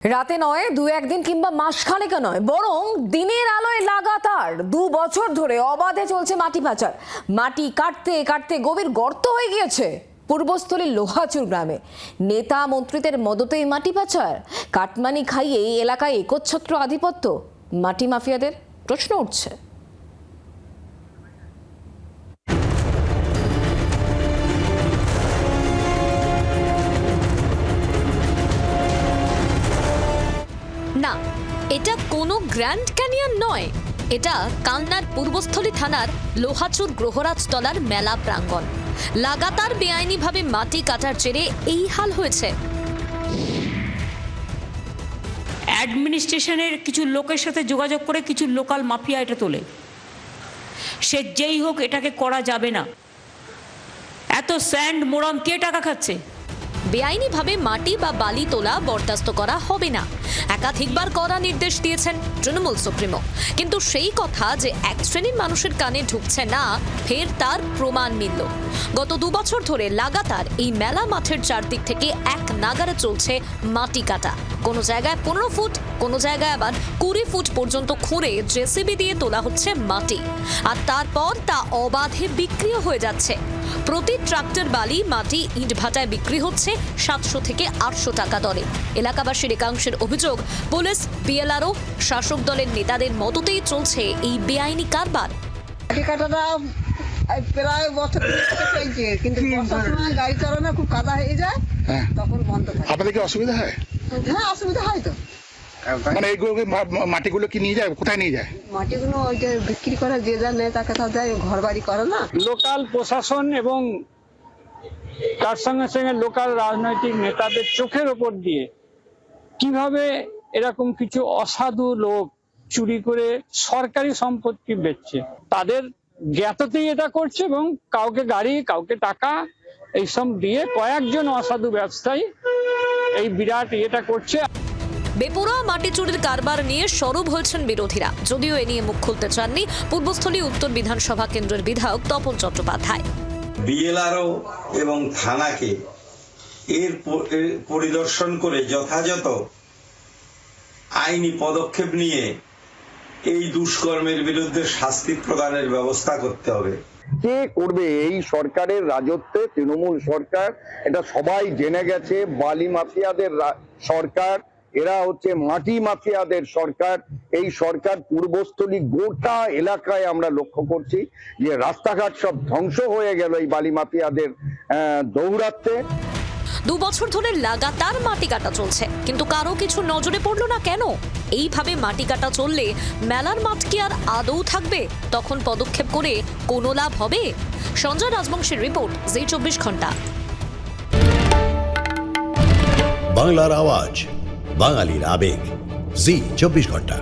রাতে নয়, দু একদিন কিংবা মাসখানেক নয়, বরং দিনের আলোয় লাগাতার 2 বছর ধরে অবাধে চলছে মাটি পাচার। মাটি কাটতে কাটতে গভীর গর্ত হয়ে গিয়েছে পূর্বস্থলীর লোহাচুর গ্রামে। নেতা মন্ত্রীদের মদতেই মাটি পাচার, কাটমানি খাইয়ে এই এলাকায় একচ্ছত্র আধিপত্য। মাটি মাফিয়াদের প্রশ্ন উঠছে। না, এটা কোনো গ্র্যান্ড ক্যানিয়ন নয়, এটা কালনার পূর্বস্থলী থানার লোহাচুর গ্রহরাজতলার মেলা প্রাঙ্গণ। লাগাতার বেআইনিভাবে মাটি কাটার জেরে এই হাল হয়েছে। অ্যাডমিনিস্ট্রেশনের কিছু লোকের সাথে যোগাযোগ করে কিছু লোকাল মাফিয়া এটা তোলে। সে যেই হোক, এটাকে করা যাবে না। এত স্যান্ড মোড়াম কে টাকা খাচ্ছে? বেআইনিভাবে মাটি বা বালি তোলা বরদাস্ত করা হবে না, একাধিকবার কড়া নির্দেশ দিয়েছেন তৃণমূল সুপ্রিমো। কিন্তু সেই কথা যে এক শ্রেণীর মানুষের কানে ঢুকছে না, ফের তার প্রমাণ মিলল। গত 2 বছর ধরে লাগাতার এই মেলা মাঠের চারদিক থেকে এক নাগারে চলছে মাটি কাটা। কোনো জায়গায় 15 ফুট, কোনো জায়গায় আবার 20 ফুট পর্যন্ত খুঁড়ে জেসিবি দিয়ে তোলা হচ্ছে মাটি, আর তারপর তা অবাধে বিক্রিও হয়ে যাচ্ছে। প্রতি ট্রাক্টর বালি, মাটি, ইট ভাটায় বিক্রি হচ্ছে 700 থেকে 800 টাকা দরে। এলাকাবাসীর একাংশের অভিযোগ, পুলিশ, বিএলআরও, শাসক দলের নেতাদের মদতেই চলছে এই বেআইনি কারবার। মাটি কাটাটা প্রায় বছর চলছে, কিন্তু বর্ষার সময় গাড়ি চালানো খুব কাদা হয়ে যায়, তখন বন্ধ করে। আপনাদের কি অসুবিধা হয়? হ্যাঁ, অসুবিধা হয় তো। মানে এইগুলো মাটিগুলো কি নিয়ে যায়, কোথায় নিয়ে যায়? মাটিগুলো ওই যে বিক্রি করে যে যা নেয় তাকে তা দেয়, ঘর বাড়ি করে না। লোকাল প্রশাসন এবং তার সঙ্গে সঙ্গে লোকাল রাজনৈতিক নেতাদের চোখের ওপর দিয়ে কিভাবে এরকম কিছু অসাধু লোক চুরি করে সরকারি সম্পত্তি বেচছে, তাদের জ্ঞাততেই এটা করছে, এবং কাউকে গাড়ি, কাউকে টাকা এইসব দিয়ে কয়েকজন অসাধু ব্যবসায়ী এই বিরাট এটা করছে। বেপরোয়া মাটি চুরির কারবার নিয়ে সরব হয়েছেন বিরোধীরা, যদিও এ নিয়ে মুখ খুলতে চাননি পূর্বস্থলী উত্তর বিধানসভা কেন্দ্রের বিধায়ক তপন চট্টোপাধ্যায়। বিএলআরও এবং থানাকে এর পরিদর্শন করে যথাযথ আইনি পদক্ষেপ নিয়ে এই দুষ্কর্মের বিরুদ্ধে শাস্তি প্রদানের ব্যবস্থা করতে হবে। কে করবে? এই সরকারের রাজত্বে তৃণমূল সরকার, এটা সবাই জেনে গেছে। বালি মাফিয়াদের সরকার, এরা হচ্ছে মাটি মাফিয়াদের সরকার। এই সরকার পূর্বস্থলী গোটা এলাকায় আমরা লক্ষ্য করছি যে রাস্তাঘাট সব ধ্বংস হয়ে গেল এই বালি মাফিয়াদের দৌরাত্মে। 2 বছর ধরে লাগাতার মাটি কাটা চলছে, কিন্তু কারো কিছু নজরে পড়লো না কেন? এইভাবে মাটি কাটা চললে মেলার মাঠ কি আর আদৌ থাকবে? তখন পদক্ষেপ করে কোনো লাভ হবে? সঞ্জয় রাজবংশীর রিপোর্ট, জি 24 ঘন্টা। বাংলার আওয়াজ, বাঙালির আবেগ, জি 24 ঘন্টা।